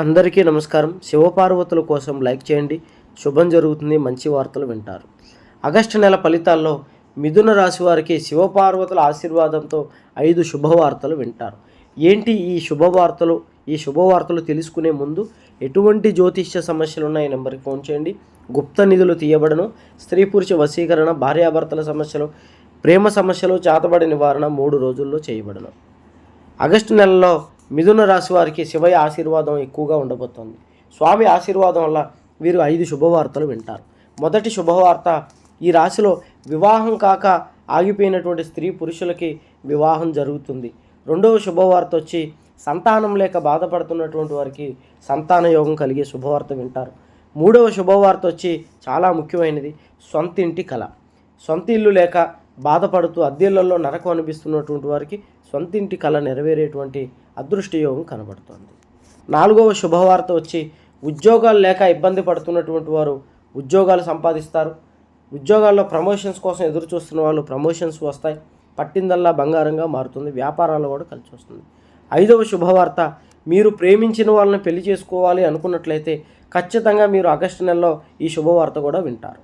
అందరికీ నమస్కారం. శివపార్వతుల కోసం లైక్ చేయండి. శుభం జరుగుతుంది, మంచి వార్తలు వింటారు. ఆగస్టు నెల ఫలితాల్లో మిథున రాశి వారికి శివపార్వతుల ఆశీర్వాదంతో 5 శుభవార్తలు వింటారు. ఏంటి ఈ శుభవార్తలు? ఈ శుభవార్తలు తెలుసుకునే ముందు ఎటువంటి జ్యోతిష్య సమస్యలు ఉన్నాయి నెంబర్కి ఫోన్ చేయండి. గుప్త నిధులు తీయబడను. స్త్రీ పురుష వశీకరణ, భార్యాభర్తల సమస్యలు, ప్రేమ సమస్యలు, చేతబడి నివారణ 3 రోజుల్లో చేయబడను. ఆగస్టు నెలలో మిథున రాశి వారికి శివయ్య ఆశీర్వాదం ఎక్కువగా ఉండబోతోంది. స్వామి ఆశీర్వాదం వల్ల వీరు 5 శుభవార్తలు వింటారు. మొదటి శుభవార్త, ఈ రాశిలో వివాహం కాక ఆగిపోయినటువంటి స్త్రీ పురుషులకి వివాహం జరుగుతుంది. రెండవ శుభవార్త వచ్చి, సంతానం లేక బాధపడుతున్నటువంటి వారికి సంతాన యోగం కలిగే శుభవార్త వింటారు. మూడవ శుభవార్త వచ్చి చాలా ముఖ్యమైనది, సొంత ఇంటి కళ. సొంత ఇల్లు లేక బాధపడుతూ అద్దెళ్లలో నరకం అనిపిస్తున్నటువంటి వారికి సొంత ఇంటి కళ నెరవేరేటువంటి అదృష్ట యోగం కనబడుతోంది. నాలుగవ శుభవార్త వచ్చి, ఉద్యోగాలు లేక ఇబ్బంది పడుతున్నటువంటి వారు ఉద్యోగాలు సంపాదిస్తారు. ఉద్యోగాల్లో ప్రమోషన్స్ కోసం ఎదురు చూస్తున్న వాళ్ళు ప్రమోషన్స్ వస్తాయి. పట్టిందల్లా బంగారంగా మారుతుంది. వ్యాపారాలు కూడా కలిసి వస్తుంది. ఐదవ శుభవార్త, మీరు ప్రేమించిన వాళ్ళని పెళ్లి చేసుకోవాలి అనుకున్నట్లయితే ఖచ్చితంగా మీరు ఆగస్టు నెలలో ఈ శుభవార్త కూడా వింటారు.